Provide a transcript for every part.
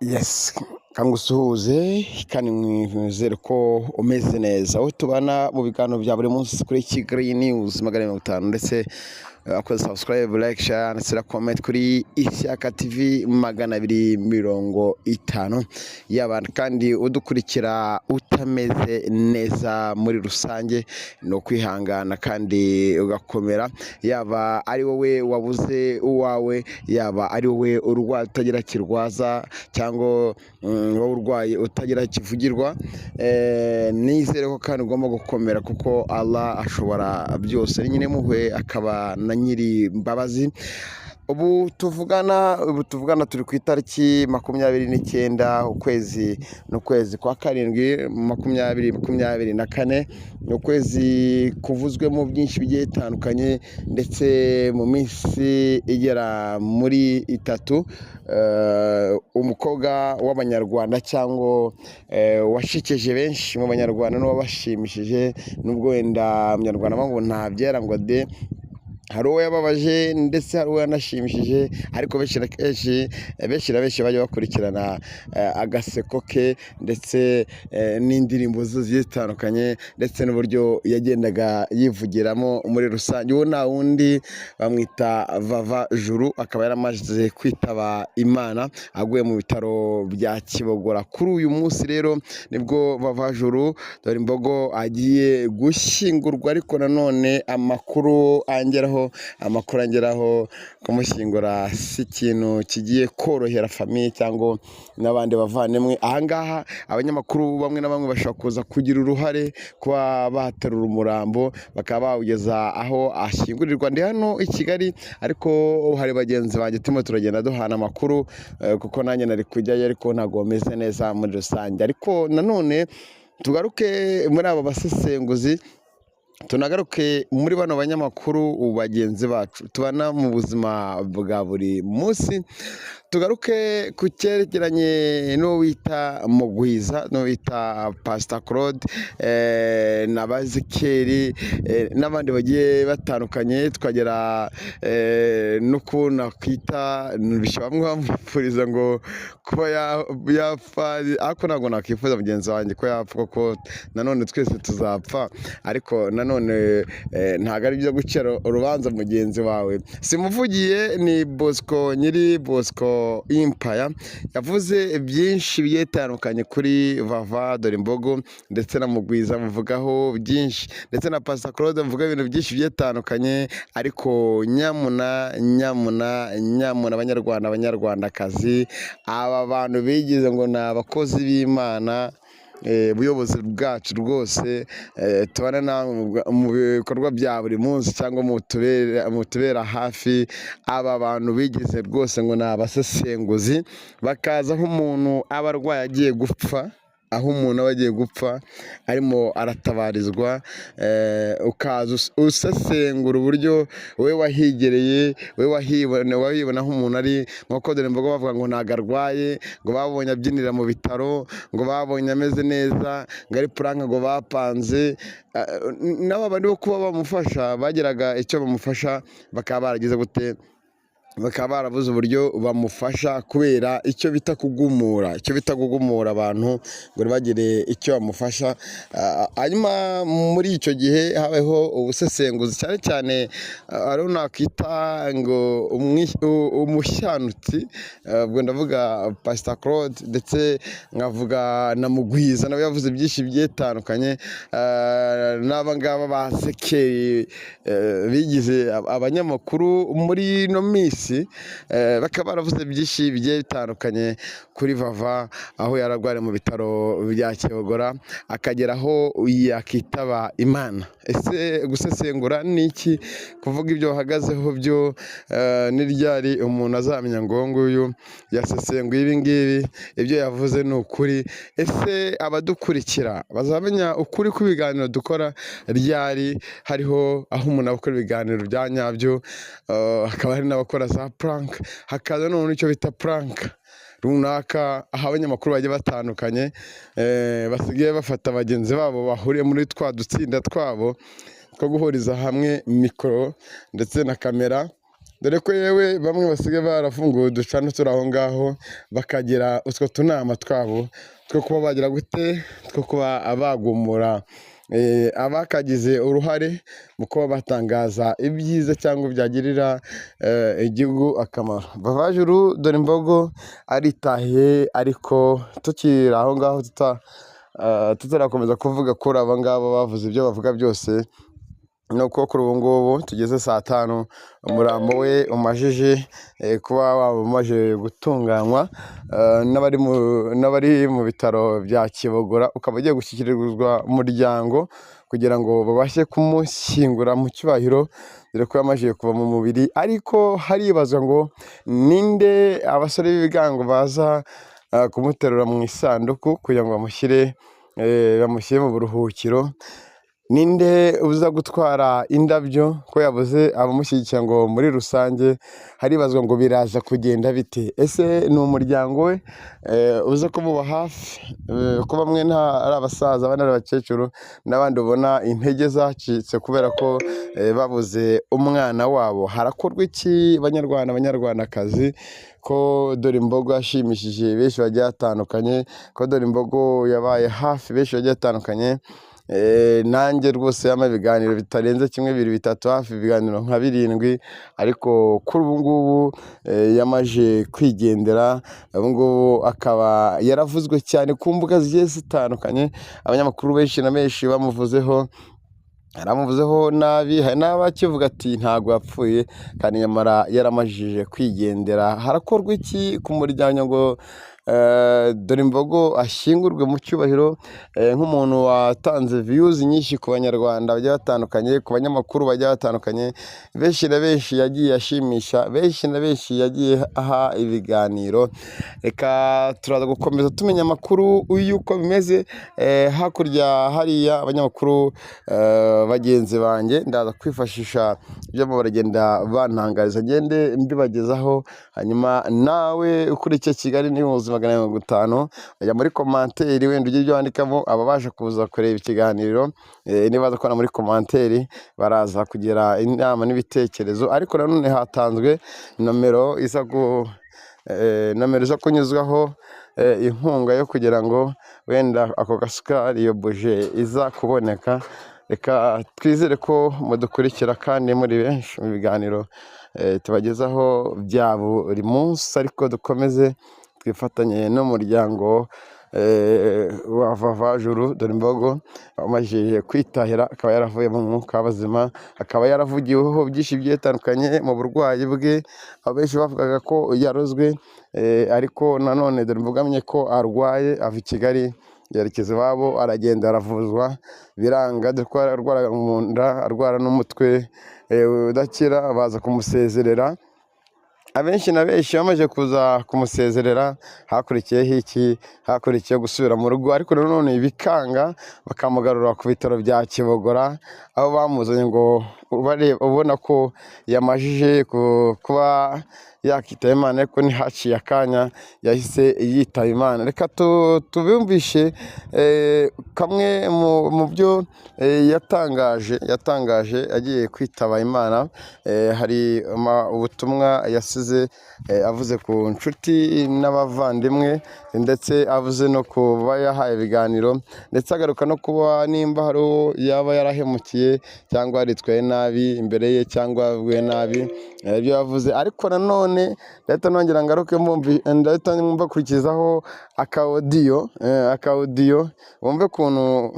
Yes, kangusuhuze kandi mwizere ko umeze neza. Aho tubana mu biganiro bya buri munsi kuri Kigali News 550 ndetse akoze subscribe, like, share ndetse na comment kuri Ishyaka TV 250. Yaba kandi udukurikira utameze neza muri rusange no kwihangana kandi ugakomera, yaba ari wowe wabuze uwawe, yaba ari wowe urwaye utagira kirwaza cyangwa wowe urwaye utagira kivugirwa, nizere ko kandi ugomba gukomera kuko Allah ashobora byose, nyine muhwe akaba na nyiri mbabazi. Ubu tuvugana turi ku itariki 29 ukwezi kwa karindwi 2024, ukwezi kuvuzwemo byinshi bigiye bitandukanye ndetse mu minsi igera muri itatu umukobwa w'abanyarwanda cyangwa washekeje benshi mu banyarwanda n'uwabashimishije, nubwo wenda umunyarwanda ngo ntabyera ngo de, hari uwo yababaje ndetse hari uwo yanashimishije, ariko benshi bajya bakurikirana agaseko ke ndetse n'indirimbo zigiye zitandukanye ndetse n'uburyo yagendaga yivugiramo muri rusange. Uwo nta wundi bamwita Vava Juru, akaba yaramaze kwitaba Imana aguye mu bitaro bya Kibogora. Kuri uyu munsi rero nibwo Vava Juru dore imbogo agiye gushyingurwa, ariko nanone amakuru angeraho kumushyingura si ikintu kigiye korohera famiye cyangwa n'abandi bavandimwe. Ahangaha abanyamakuru bamwe na bamwe bashobora kuza kugira uruhare kuba baterura umurambo bakaba bawugeza aho ashyingurirwa. Ndi hano i Kigali, ariko hari bagenzi banjye turimo turagenda duhana amakuru kuko nanjye nari kujyayo, ariko ntabwo meze neza muri rusange. Ariko nanone tugaruke muri aba basesenguzi, tunagaruke muri bano banyamakuru bagenzi bacu tubana mu buzima bwa buri munsi. Tugaruke ku cyerekeranye n'uwo bita Mugwiza, n'uwo bita Pastor Claude na Bazikeri n'abandi bagiye batandukanye, tukagera no kubona kwita bamwe bamwifuriza ngo kuba yapfa, ariko ntabwo nakwifuza mugenzi wanjye ko yapfa kuko nanone twese tuzapfa, ariko nanone ntabwo ari byo gucira urubanza mugenzi wawe. Simuvugiye ni Bosco, nyiri Bosco Empire, yavuze byinshi bigiye bitandukanye kuri Vava dore imbogo ndetse na Mugwiza muvugaho byinshi, ndetse na Pastor Claude muvuga ibintu byinshi bigiye bitandukanye. Ariko nyamuna abanyarwandakazi, aba bantu bigize ngo ni abakozi b'Imana, ubuyobozi bwacu rwose tubana namwe mu bikorwa bya buri munsi cyangwa mutubera hafi. Aba bantu bigize rwose ngo ni abasesenguzi, bakaza aho umuntu aba arwaye agiye gupfa, arimo aratabarizwa, ukaza usesengura uburyo wowe wahigereye, wowe wahibona aho umuntu ari. Nk'uko dore imbogo bavuga ngo ntabwo arwaye, ngo babonye abyinira mu bitaro, ngo babonye ameze neza, ngo ari puranka ngo bapanze. N'aba bandi bo kuba bamufasha bageraga icyo bamufasha, bakaba baragize gute, bakaba barabuze uburyo bamufasha kubera icyo bita kugumura abantu ngo bagire icyo bamufasha. Hanyuma muri icyo gihe habayeho ubusesenguzi cyane cyane, ari nakwita ngo umushanutsi, ubwo ndavuga Pastor Claude ndetse nkavuga na Mugwiza, nawe yavuze byinshi bigiye bitandukanye. N'aba ngaba Bazikeri bigize abanyamakuru muri ino minsi, bakaba baravuze byinshi bigiye bitandukanye kuri Vava, aho yararwariye mu bitaro bya Kibogora akagera aho yakitaba Imana. Ese gusesengura ni iki? Kuvuga ibyo wahagazeho byo ni ryari umuntu azamenya ngo nguyu yasesenguye ibi ngibi, ibyo yavuze ni ukuri? Ese abadukurikira bazamenya ukuri kw'ibiganiro dukora ryari? Hariho aho umuntu akora ibiganiro bya nyabyo, hakaba hari n'abakora za prank, hakaza none icyo bita prank runaka, aho abanyamakuru bagiye batandukanye basigaye bafata bagenzi babo bahuriye muri twa dutsinda twabo two guhuriza hamwe mikoro ndetse na kamera, dore ko yewe bamwe basigaye barafunguye uducana turi aho ngaho bakagira utwo tunama twabo two kuba bagira gute, two kuba bagumura abakagize uruhare mu kuba batangaza ibyiza cyangwa byagirira igihugu akamaro. Vavajuru dore imbogo aritahiye, ariko tukiri aho ngaho tutarakomeza kuvuga kuri aba ngaba bavuze ibyo bavuga byose, ni uko kuri ubu ngubu tugeze saa 5 umurambo we umajije kuba wamaze gutunganywa n'abari mu bitaro bya Kibogora, ukaba ugiye gushyikirizwa umuryango kugira ngo babashe kumushyingura mu cyubahiro, dore ko yamaze kuva mu mubiri. Ariko haribazwa ngo ninde abasore b'ibigango baza kumuterura mu isanduku kugira ngo bamushyire mu buruhukiro. Ninde uza gutwara indabyo ko yabuze abamushyigikira ngo muri rusange? Haribazwa ngo biraza kugenda bite? Ese ni umuryango we uza kumuba hafi, ko bamwe ari abasaza abandi ari abakecuru, n'abandi ubona intege zacitse kubera ko babuze umwana wabo. Harakorwa iki banyarwandakazi ko dore imbogo yashimishije benshi bagiye batandukanye, ko dore imbogo yabaye hafi benshi bagiye batandukanye? Nanjye rwose yama ibiganiro bitarenze 1, 2, 3, hafi ibiganiro nka 7, ariko kuri ubu ngubu yamaje kwigendera. Ubu ngubu akaba yaravuzwe cyane ku mbuga zigiye zitandukanye, abanyamakuru benshi na benshi bamuvuzeho, aramuvuzeho nabi, hari n'abakivuga ati ntabwo yapfuye, kandi nyamara yaramajije kwigendera. Harakorwa iki ku muryango ngo dore imbogo ashyingurwe mu cyubahiro, nk'umuntu watanze views nyinshi ku banyarwanda bagiye batandukanye, ku banyamakuru bagiye batandukanye, benshi na benshi yagiye ashimisha, benshi na benshi yagiye aha ibiganiro. Reka turaza gukomeza tumenya amakuru y'uko bimeze hakurya hariya. Abanyamakuru bagenzi banjye ndaza kwifashisha ibyo baragenda bantangariza, ngende mbibagezaho, hanyuma nawe ukurikiye Kigali News 250 ajya muri komanteri, wenda ugire ibyo wandikamo. Ababasha kuza kureba ikiganiro nibaza ko muri komanteri baraza kugira inama n'ibitekerezo. Ariko nanone hatanzwe nomero iza kunyuzwaho inkunga yo kugira ngo wenda ako gasukari, iyo buje iza kuboneka. Reka twizere ko mudukurikira kandi muri benshi mu biganiro tubagezaho bya buri munsi, ariko dukomeze twifatanye n'umuryango wa Vavajuru dore imbogo wamajije kwitahira, akaba yaravuye mu mwuka w'abazima, akaba yaravugiweho byinshi bigiye bitandukanye mu burwayi bwe. Abenshi bavugaga ko yarozwe, ariko nanone dore imbogo amenye ko arwaye, ava i Kigali yerekeza iwabo, aragenda aravuzwa biranga, dore ko arwara mu nda, arwara n'umutwe udakira, baza kumusezerera. Abenshi na benshi bamaze kuza kumusezerera, hakurikiyeho iki? Hakurikiye gusubira mu rugo, ariko nanone bikanga, bakamugarura ku bitaro bya Kibogora, aho bamuzanye ngo ubona ko yamajije kuba yakitaba Imana, ariko ntihaciye akanya yahise yitaba Imana. Reka tubumvishe kamwe mu byo yatangaje agiye kwitaba Imana. Hari ubutumwa yasize avuze ku nshuti n'abavandimwe, ndetse avuze no kuba yahaye ibiganiro, ndetse agaruka no kuba nimba hari uwo yaba yarahemukiye cyangwa yaritwaye nabi imbere ye cyangwa yavuye nabi, ibyo yavuze. Ariko nanone ndahita nongera ngaruke ndahita mbakurikizaho akawudiyo wumve ukuntu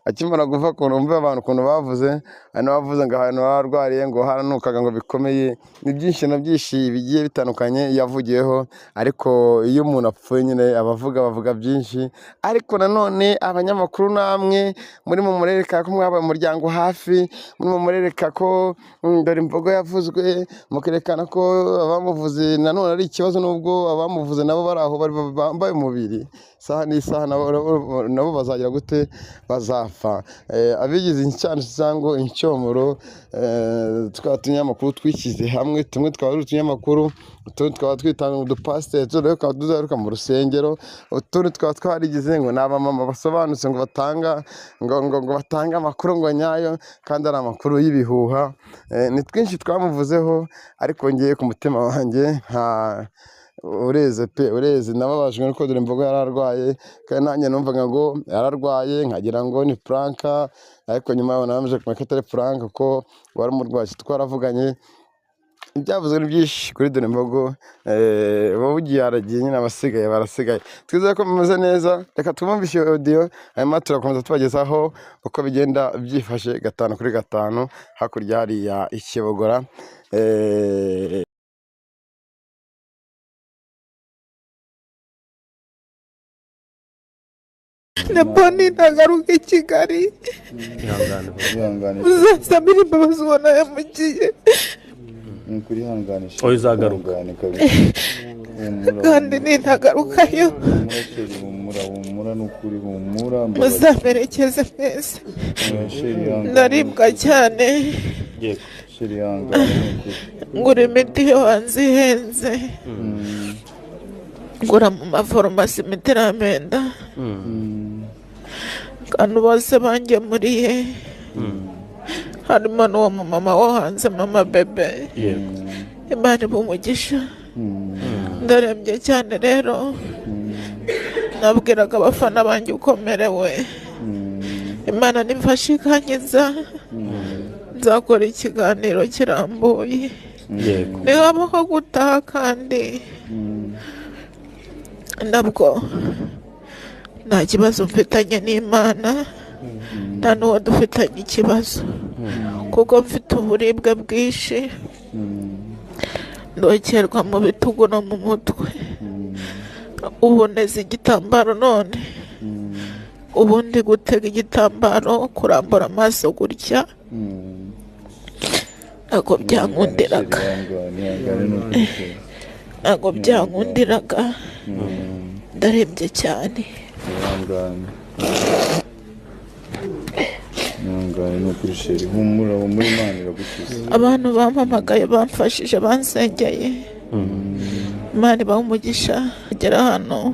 akimara kuva, ukuntu wumve abantu ukuntu bavuze. hari n'abavuze ngo ahantu harwariye ngo haranukaga ngo bikomeye, ni byinshi na byinshi bigiye bitandukanye yavugiyeho. Ariko iyo umuntu apfuye nyine bavuga byinshi. Ariko nanone abanyamakuru namwe muri mu murereka ko mwabaye umuryango hafi, muri mu murereka ko dore imbogo yavuzwe, mukerekana ko abamuvuze nanone ari ikibazo, nubwo abamuvuze nabo bari aho bambaye umubiri isaha n'isaha, nabo bazagira gute, bazapfa. Abigize icyana cyangwa incyomoro, tukaba utunyamakuru twishyize hamwe, tumwe twaba ari utunyamakuru, utundi twaba twitanga udupasiteri, tukaba tuzaruka mu rusengero, utundi twaba twarigize ngo ni abamama basobanutse ngo batange amakuru ngo nyayo, kandi ari amakuru y'ibihuha. Ni twinshi twamuvuzeho, ariko ngiye ku mutima wanjye ureze nababajwe nuko dore imbogo yararwaye, kandi nanjye numvaga ngo yararwaye nkagira ngo ni Franka, ariko nyuma yaho namaze kumenya ko atari Franka, ko wari umurwayi. Twaravuganye, ibyavuzwe ni byinshi kuri dore imbogo, wowe ugiye aragiye, nyine abasigaye barasigaye. Twizeye ko bimeze neza, reka twumvishe audio, hanyuma turakomeza tubagezaho uko bigenda byifashe 5 kuri 5 hakurya hariya Ikibogora. Naboni nagaruka I Kigali, uzasabira imbabazi ubona yamugiye, uzagaruka kandi nintagarukayo muzamerekeze mwese. Ndaribwa cyane, ngura imiti yo hanze ihenze, ngura mu mafarumasi imiti iramenda, kandi bose bangemuriye, harimo n'uwo mumama wo hanze, mama bebe. Imana iba umugisha. Ndarembye cyane rero, nabwiraga abafana banjye uko merewe, Imana nimfashe ikankiza, nzakora ikiganiro kirambuye, nihabaho gutaha, kandi nabwo nta kibazo mfitanye n'Imana, nta n'uwo dufitanye ikibazo, kuko mfite uburibwe bwinshi, ndokerwa mu bitugu no mu mutwe, ubu neza igitambaro, none ubundi gutega igitambaro, kurambura amaso gutya, ntabwo byankundiraga, ndarembye cyane. Abantu bampamagaye bamfashije, bansengeye, Imana ibahe umugisha. Agera hano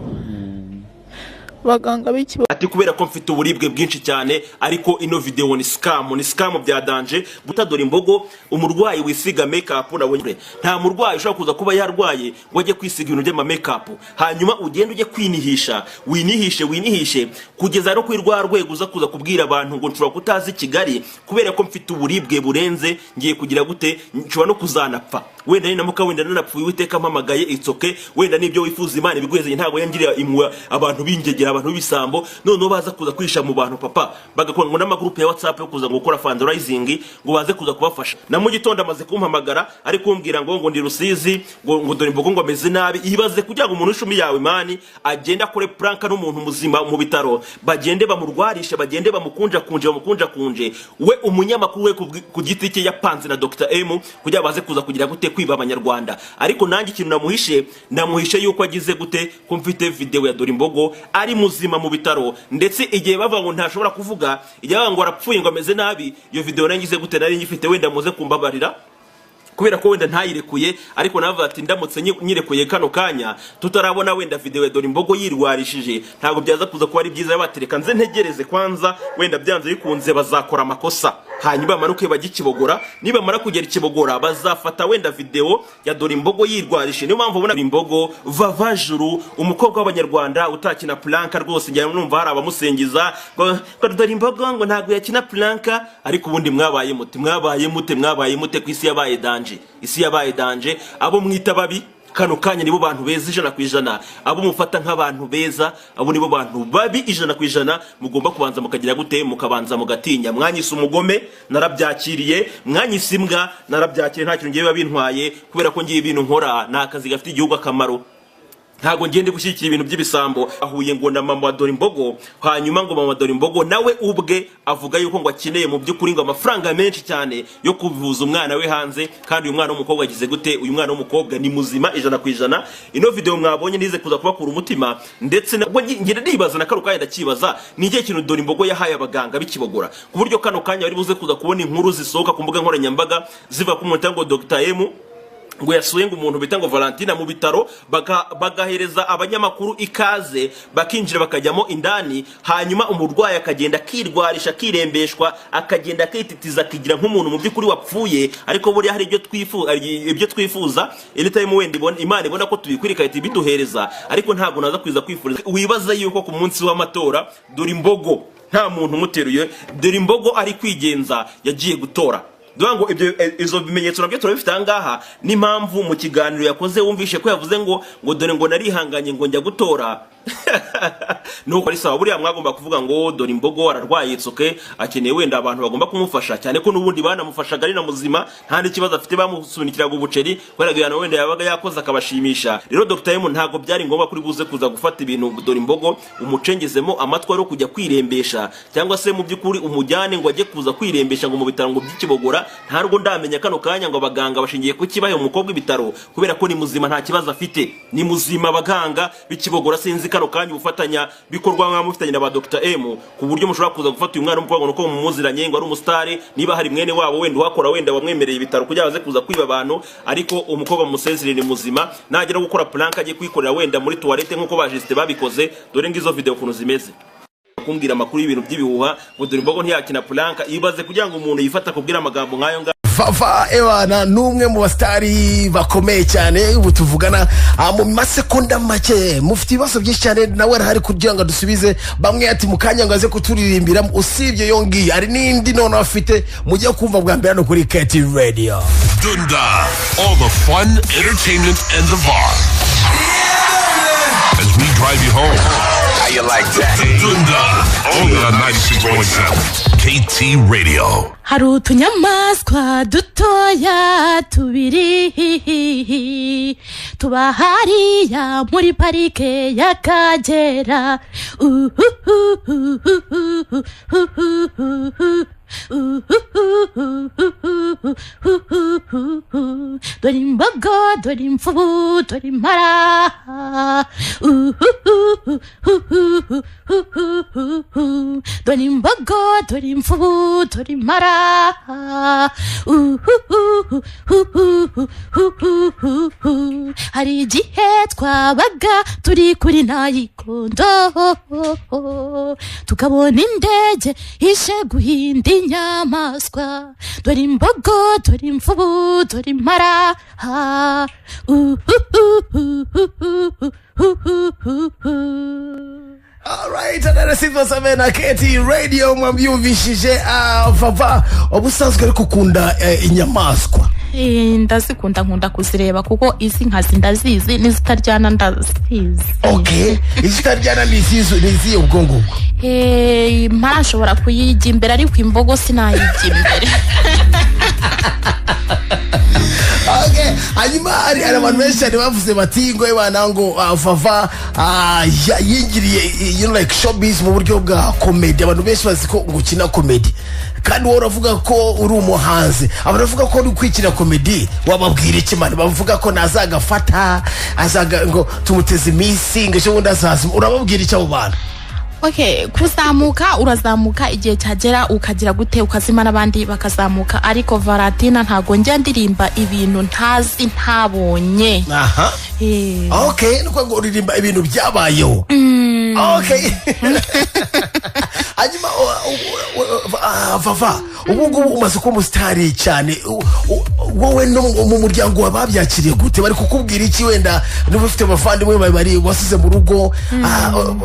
baganga b'iki ati kubera ko mfite uburibwe bwinshi cyane, ariko ino video ni scam bya danje. Butadora imbogo, umurwayi wisiga makeup nabonye nta murwayi ushaka kuza kuba yarwaye ngo ajye kwisiga ibintu by'ama makeup, hanyuma ugende ujye kwinihisha, winihishe kugeza no kwirwa rwego uza kuza kubwira abantu ngo nshobora kutazi Kigali kubera ko mfite uburibwe burenze, ngiye kugira gute, nshobora no kuzanapfa. Wenda ni namuka, wenda nanapfuye, Uwiteka mpamagaye, itsoke, wenda nibyo wifuza Imana ibigweze, ntabwo yangirira imwe abantu bingegera, abantu bisambo, none baza kuza kwisha mu bantu papa, bagakora ngo n'amagroup ya WhatsApp yo kuza ngo gukora fundraising, ngo baze kuza kubafasha. Na mu gitondo amaze kumpamagara ari kumbwira ngo ndi Rusizi, ngo dore imbogo ngo ameze nabi. Ibaze kugira ngo umuntu ishumi yawe mani agenda akore prank n'umuntu muzima mu bitaro, bagende bamurwarishe, bagende bamukunja kunje, we umunyamakuru we ku giti cye yapanze na Dr M kugira baze kuza kugira gute kwiba abanyarwanda. Ariko nanjye ikintu namuhishe yuko agize gute, ko mfite video ya dore imbogo ari muzima mu bitaro, ndetse igihe bava ngo ntashobora kuvuga, igihe ngo arapfuye ngo ameze nabi, iyo video nangize gute nari nyifite, wenda muze kumbabarira kubera ko wenda ntayirekuye, ariko navuga ati ndamutse nyirekuye kano kanya tutarabona wenda video ya dore imbogo yirwarishije, ntabwo byaza kuza kuba ari byiza. Batereka nze ntegereze kwanza, wenda byanze bikunze bazakora amakosa, hanyuma bamanuke bajye Kibogora. Niba mara kugera Kibogora bazafata wenda video ya dore imbogo yirwarishe. Niyo mpamvu ubona imbogo vavajuru, umukobwa w'abanyarwanda utakina planka rwose, njya numva hari abamusengiza ngo dore imbogo ngo ntabwo yakina planka. Ariko ubundi mwabaye mute ku isi yabaye danje, abo mwita babi kano kanya nibo bantu beza 100%, abo mufata nk'abantu beza abo nibo bantu babi 100%. Mugomba kubanza mukagira gute, mukabanza mugatinya. Mwanyise umugome narabyakiriye, mwanyise imbwa narabyakiriye, nta kintu ngiye babintwaye, kubera ko ngiye ibintu nkora n'akazi gafite igihugu akamaro. ntago ngende gushyigikira ibintu by'ibisambo. Ahuye ngo na mama wa Dorimbogo, hanyuma ngo mama wa Dorimbogo nawe ubwe avuga yuko ngo akeneye mu by'ukuri ngo amafaranga menshi cyane yo kuvuza umwana we hanze, kandi uyu mwana w'umukobwa agize gute? Uyu mwana w'umukobwa ni muzima 100%. Ino video mwabonye nize kuza kubakura umutima, ndetse nabwo ngende ndibaza na Karukaya ndakibaza ni igihe kintu Dorimbogo yahaye abaganga bikibogora ku buryo kano kanya bari buze kuza kubona inkuru zisohoka ku mbuga nkoranyambaga ziva ku mutango Dr. M ngo yasuye ngo umuntu bita ngo Valentina mu bitaro, bagahereza abanyamakuru ikaze bakinjira bakajyamo indani, hanyuma umurwayi akagenda kirwarisha kirembeshwa, akagenda kititiza kigira nk'umuntu mu by'ukuri wapfuye. Ariko buri hari ibyo twifuza anytime wenda Imana ibona ko tubikwirika iti biduhereza, ariko ntago naza kwiza kwifuriza. Wibaza yuko ku munsi w'amatora Dorimbogo nta muntu umuteruye, Dorimbogo ari kwigenza yagiye gutora. Dwango izo bimenyetso nabyo turabifite angaha, n'impamvu mu kiganiro yakoze wumvishe ko yavuze ngo dore ngo narihanganye ngo njya gutora. Nuko ari sawa, buriya mwagomba kuvuga ngo Dorimbogo ararwaye itsoke, akeneye wenda abantu bagomba kumufasha, cyane ko n'ubundi banamufashaga ari na muzima, nta n'ikibazo afite, bamusunikiraga ubuceri kubera ngo wenda yabaga yakoze akabashimisha. Rero Dr. M ntago byari ngombwa kuri buze kuza gufata ibintu Dorimbogo umucengezemo amatwa yo kujya kwirembesha, cyangwa se mu by'ukuri umujyane ngo ajye kuza kwirembesha ngo mu bitaro ngo by'ikibogora. Ntarwo ndamenya kano kanya ngo abaganga bashingiye ku kibaye umukobwa ibitaro kubera ko ni muzima nta kibazo afite, ni muzima. Abaganga bikibogora sinzi kano kanya ubufatanya bikorwa mwamufitanye na ba Dr. M ku buryo mushobora kuza gufata uyu mwana umukobwa nuko mumuziranye ngo ari umustare, niba hari mwene wabo wenda wakora wenda wamwemereye ibitaro kugira baze kuza kwiba abantu, ariko umukobwa musezerere ni muzima, nagera gukora plank agiye kwikorera wenda muri toilette nkuko bajiste babikoze. Dore ngizo video kuno zimeze kumbwira amakuru y'ibintu by'ibihuha ngo Dorimbogo ntiyakina plank. Ibaze kugira ngo umuntu yifata kubwira amagambo nkayo Vava ewana numwe mu bastari bakomeye cyane. Ubu tuvugana mu masekonda make, mufite ibibazo byinshi cyane, nawe arahari kugira ngo dusubize bamwe. Ati mukanya ngo aze kuturirimbira, usibye yongi ari n'indi none afite mujye kumva bwa mbere no kuri KT Radio. Dunda, all the fun, entertainment and the vibe. As we drive you home. How you like that? Dunda, only on 96.7 KT Radio. Hari utunyamaswa dutoya tubiri tuba hariya muri parike y'Akagera. Dore imbogo, dore imvubu, dore impara. Dore imbogo, dore imvubu, dore impara. Hari igihe twabaga turi kuri Nayikondo tukabona indege ishe guhinda inyamaswa. Dore imbogo, dore imvubu, dore impara. Alright, another silver na KT Radio mwabyumvishije. Vava, obusanzwe ariko ukunda inyamaswa? Ndazikunda, nkunda kuzireba kuko izi nkazi ndazizi, n'izitaryana ndazizi. Okay, izitaryana niziye ubwongo. Impara nshobora kuyijya imbere ariko imbogo sinayijya imbere. Okay, hanyuma hari abantu benshi cyane bavuze bati ngo ebana ngo Vava yingiriye like showbiz mu buryo bwa comedy. Abantu benshi bazi ko gukina comedy, kandi wowe uravuga ko uri umuhanzi. Abantu bavuga ko uri kwikina comedy, wababwira iki man? Bavuga ko nazagafata azaga ngo tumuteze iminsi ngo cyo ndazaza, urababwira iki abo bantu? Okay, kuzamuka urazamuka, igihe cyagera ukagira gute ukazima n'abandi bakazamuka, ariko Valentina ntago njya ndirimba ibintu ntazi ntabonye. Aha. Okay, nuko ngo uririmba ibintu byabayeho. Okay. Hanyuma Vava, ubu umaze kuba umusitari cyane, wowe no mu muryango wababyakiriye gute? Bari kukubwira iki? Wenda niba ufite abavandimwe bari wasize mu rugo,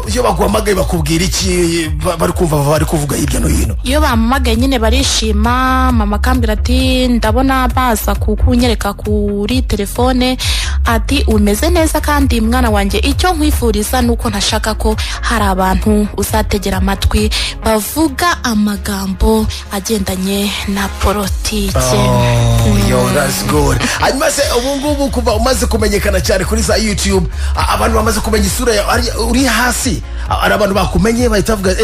iyo baguhamagaye bakubwira iki? Bari kumva bari kuvuga hirya no hino. Iyo bampamagaye nyine barishima, mama akambwira ati ndabona baza kukunyereka kuri telefone, ati umeze neza kandi mwana wanjye, icyo nkwifuriza nuko ntashaka ko hari abantu uzategera amatwi bavuga amagambo agendanye na politike. Yo, that's good. Hanyuma se ubu ngubu kuva umaze kumenyekana cyane kuri za YouTube, abantu bamaze kumenya isura yawe, uri hasi, ari abantu bakumenye bahita bavuga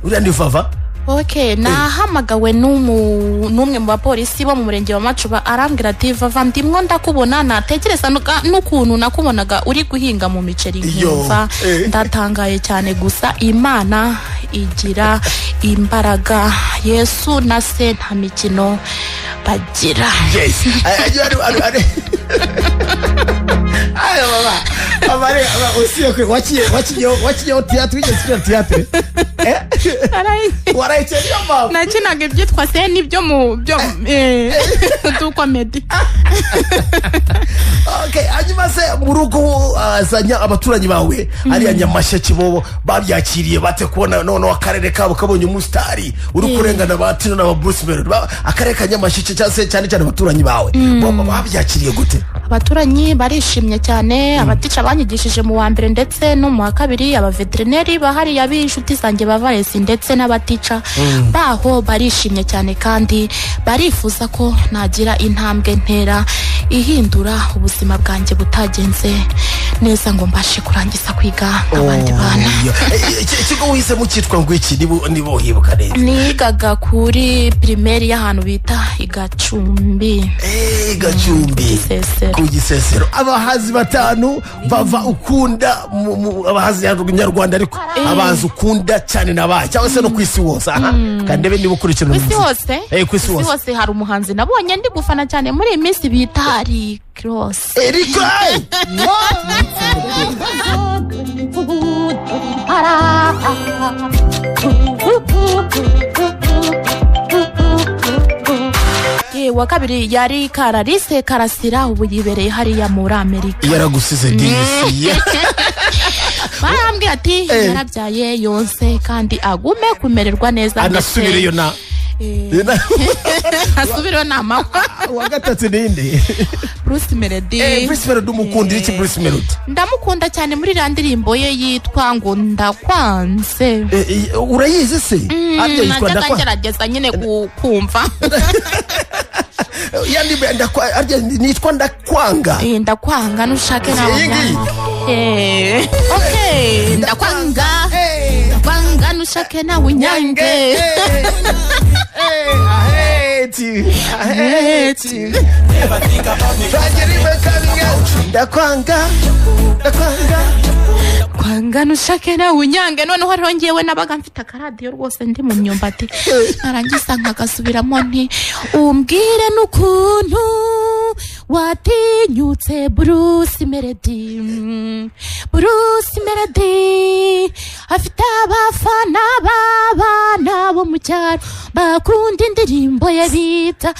uriya ni Vava. Okay, nahamagawe n'umwe mu bapolisi bo mu murenge wa Macuba arambwira ati Vava ndimwo ndakubona natekereza n'ukuntu nakubonaga uri guhinga mu miceri nkumva ndatangaye cyane gusa Imana igira imbaraga Yesu na se nta mikino bagira. Yes. Aya mama usiye wakiye teatro igeze teatro warayitse mama nakinaga ibyitwa se nibyo mu byo du comedy. Okay, hanyuma se mu rugo azanya abaturanyi bawe ari Nyamasheke bo babyakiriye bate kubona none akarere kabo kabonye umustari uri kurengana batino na Bruce Melody akarere ka Nyamasheke cyane abaturanyi bawe babyakiriye gute? Abaturanyi barishimye cyane, abatica banyigishije mu wa mbere ndetse no mu wa kabiri, abaveterineri bahari yabishuti zanjye bavaresi ndetse n'abatica baho barishimye cyane kandi barifuza ko nagira intambwe ntera ihindura ubuzima bwanjye butagenze neza ngo mbashe kurangiza kwiga abandi bana. Ikigo wise mu cyitwa ngo iki nibo hibuka neza? Nigaga kuri primaire y'ahantu bita Igacumbi. Igacumbi ku Gisesero. Abahazi batanu Vava ukunda abahazi nyarwanda ariko abazi ukunda cyane nabaye cyangwa se no kwisi wose kandi be nibukurikira kwisi hose. Kwisi hose hari umuhanzi nabonye ndi gufana cyane muri iyi minsi bita Cross. Eriko wa kabiri yari Karalise Karasira ubu yibereye hariya muri Amerika. Yaragusize disi. Barambwira ati yarabyaye yonse kandi agume kumererwa neza anasubireyo na asubiro nama wa gatatu ninde? Bruce Melody. Bruce Melody umukundira iki Bruce Melody? Ndamukunda cyane muri randirimbo ye yitwa ngo ndakwanze. Urayizi se? Arya yitwa ndagerageza nyine kumva. Yani arya nitwa ndakwanga. Ndakwanga nushake nawe. Okay, ndakwanga. Ndakwanga nushake nawe unyange. I hate you. Never think about me. Ndakwanga. Kwanga nushake nawe unyange. Noneho harongewe nabaga mfite akaradiyo rwose ndi mu myumbati. Narangiza nkagasubiramo nti umbwire n'ukuntu watinyutse Bruce Melody. Bruce Melody afite abafana b'abana bo mu cyaro bakunda indirimbo ye bita